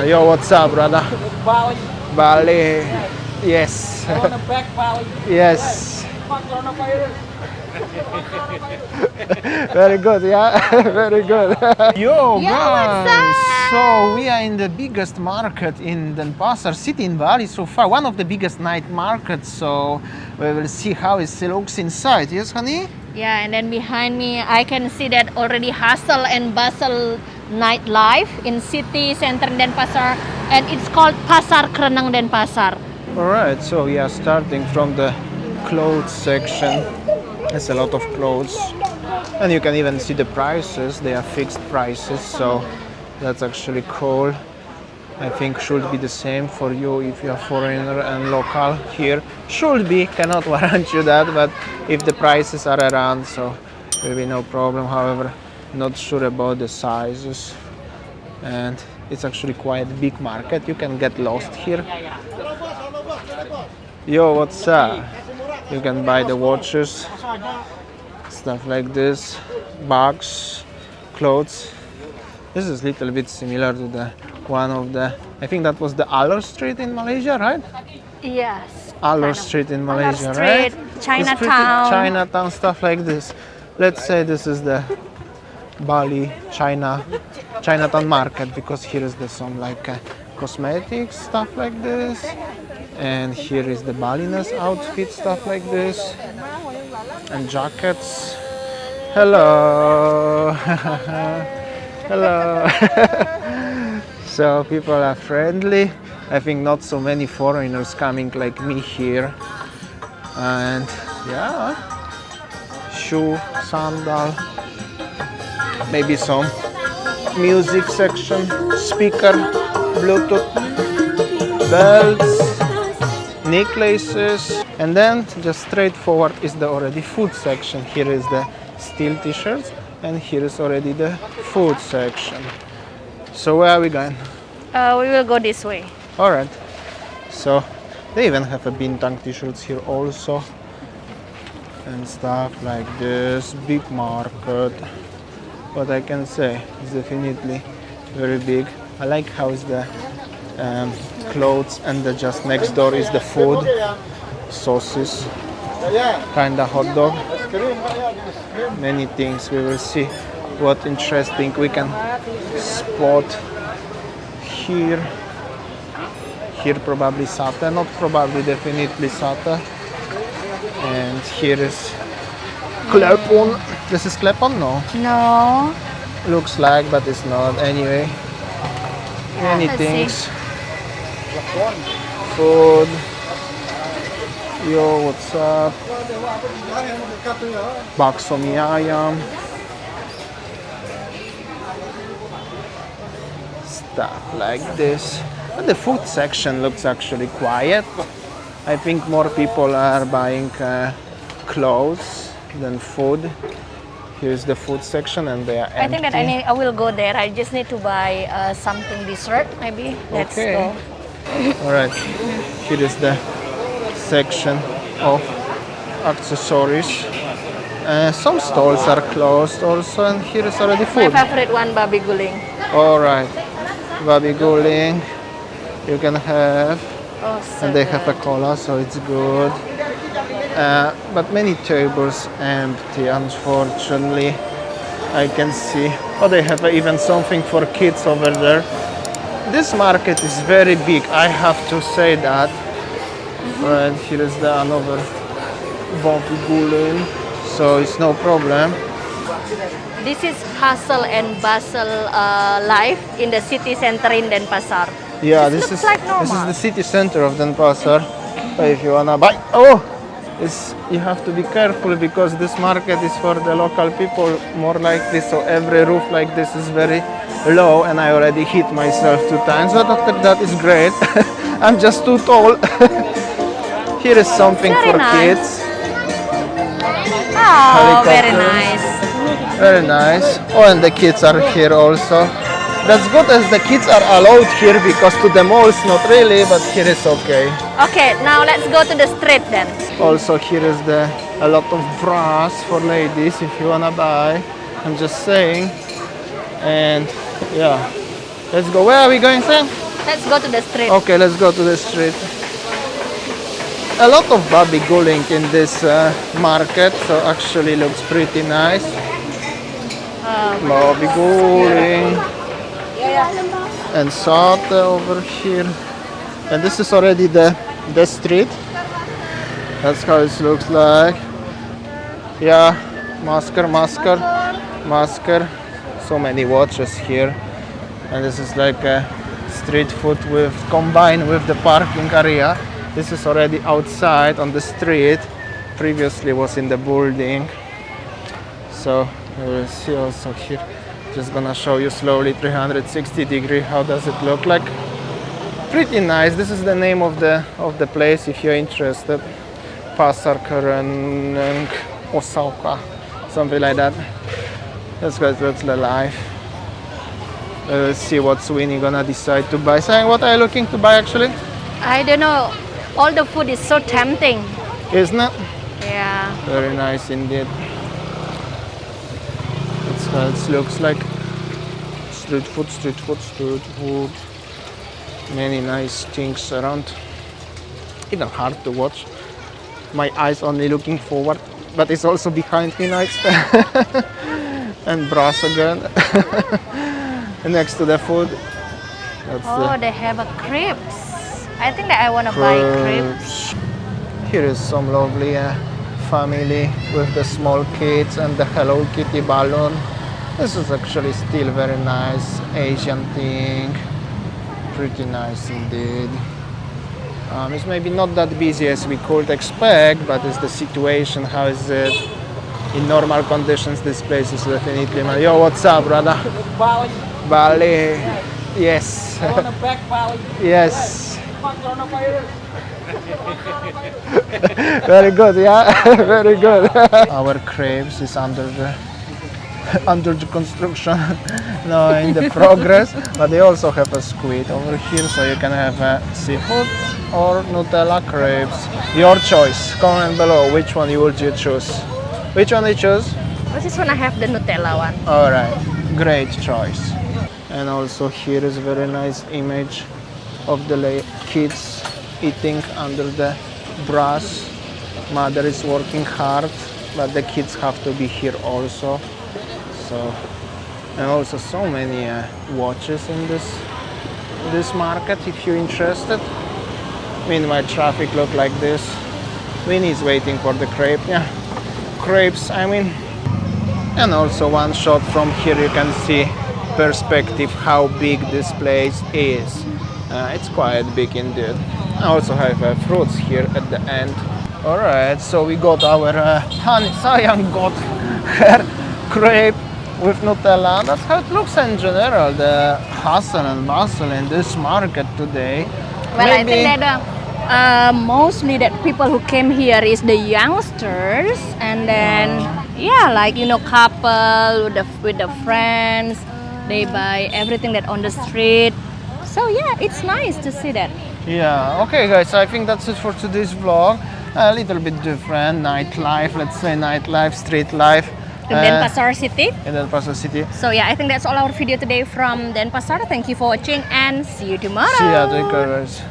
Yo, what's up, brother? Bali. Bali. Yes. I want to back Bali. Yes. Coronavirus. Very good, yeah. Very good. Yo, Yo, guys. what's up? So we are in the biggest market in Denpasar city in Bali so far. One of the biggest night markets. So we will see how it looks inside. Yes, honey? Yeah, and then behind me, I can see that already hustle and bustle nightlife in city center Denpasar, and it's called Pasar Kerenang Denpasar. All right. So we are starting from the clothes section. There's a lot of clothes, and you can even see the prices. They are fixed prices, so that's actually cool. I think should be the same for you if you are foreigner and local here. Should be, cannot warrant you that, but if the prices are around, so will be no problem. However, not sure about the sizes, and it's actually quite a big market. You can get lost here. Yo, what's up? You can buy the watches, stuff like this, bags, clothes. This is a little bit similar to the one of the, I think that was the Alor Street in Malaysia, right? Yes. Alor Street in Malaysia, right? Chinatown. It's pretty Chinatown, stuff like this. Let's say this is the Bali Chinatown market, because here is the some like cosmetics, stuff like this. And here is the Balinese outfit, stuff like this. And jackets. Hello. Hello. So people are friendly. I think not so many foreigners coming like me here. And yeah, shoe, sandal, maybe some music section, speaker, Bluetooth, belts, necklaces, and then just straightforward is the already food section. Here is the steel t-shirts, and here is already the food section. So where are we going? We will go this way. All right. So they even have a bintang t-shirts here also, and stuff like this. Big market. What I can say is definitely very big. I like how is the clothes, and the just next door is the food, sauces, kinda hot dog, many things. We will see what interesting we can spot here. Here probably satay, not probably, definitely satay. And here is klepon. This is klepon? No. No. Looks like, but it's not. Anyway, many let's things. see. Food. Yo, what's up? Bakso mie ayam. Stuff like this. But the food section looks actually quiet. I think more people are buying clothes than food. Here's the food section, and they are empty. I think that I will go there. I just need to buy something dessert maybe. Let's go. All right. Here is the section of accessories. Some stalls are closed also, and here is already My food. favorite one, babi guling. All right. Babi guling. You can have, Oh, so and they have a good. cola, so it's good. But many tables empty, unfortunately. I can see. Oh, they have even something for kids over there. This market is very big, I have to say that. Right, here is the another babi guling, so it's no problem. This is hustle and bustle life in the city center in Denpasar. Yeah, This this looks is like this is normal. the city center of Denpasar. If you wanna buy, you have to be careful, because this market is for the local people more like this. So every roof like this is very low, and I already hit myself 2 times. But after that is great. I'm just too tall. Here is something Very for nice. kids. Oh, very Helicopters. nice. Very nice. Oh, and the kids are here also. That's good as the kids are allowed here, because to the malls not really, but here is okay. Okay, now let's go to the street then. Also here is a lot of bras for ladies if you wanna buy. I'm just saying. And yeah, let's go. Where are we going, Sam? Let's go to the street. Okay, let's go to the street. A lot of babi guling in this market, so actually looks pretty nice. Babi guling and satay over here. And this is already the street. That's how it looks like. Yeah, masker. So many watches here. And this is like a street food with combined with the parking area. This is already outside on the street. Previously was in the building. So you will see also here. Just gonna show you slowly 360 degree. How does it look like? Pretty nice. This is the name of the place if you're interested. Pasar Kereneng Osaka, something like that. That's what it looks like. Let's see what Sweeney gonna decide to buy. Saying, what are you looking to buy actually? I don't know. All the food is so tempting. Isn't it? Yeah. Very nice indeed. That's how it looks like. Street food. Many nice things around. Even hard to watch. My eyes only looking forward, but it's also behind me nice. And brass again. Next to the food. That's They have a crepes. I think that I want to buy crepes. Here is some lovely family with the small kids and the Hello Kitty balloon. This is actually still very nice Asian thing. Pretty nice indeed. It's maybe not that busy as we could expect, but it's the situation. How is it? In normal conditions, this place is definitely. Yo, what's up, brother? Bali. Bali. Yes. On the back Bali. Yes. Coronavirus. Very good, yeah. Very good. Our crepes is under the construction, no, in the progress. But they also have a squid over here, so you can have seafood or Nutella crepes. Your choice. Comment below which one would you choose. Which one you choose? I just want to have the Nutella one. All right, great choice. And also here is a very nice image of the kids eating under the brass. Mother is working hard, but the kids have to be here also. So, and also so many watches in this market if you're interested. Meanwhile, traffic look like this. Winnie is waiting for the crepe, yeah. Crepes, I mean. And also one shot from here you can see perspective how big this place is. It's quite big indeed. I also have fruits here at the end. Alright, so we got our Sayang got her crepe with Nutella. That's how it looks in general, the hustle and bustle in this market today. Well, Maybe, I think that mostly that people who came here is the youngsters, and then like couple with the friends. They buy everything that on the street. So yeah, it's nice to see that. Yeah, okay guys, I think that's it for today's vlog. A little bit different, nightlife, let's say nightlife, street life. In Denpasar City. In Denpasar City. So yeah, I think that's all our video today from Denpasar. Thank you for watching and see you tomorrow. See ya, take care guys.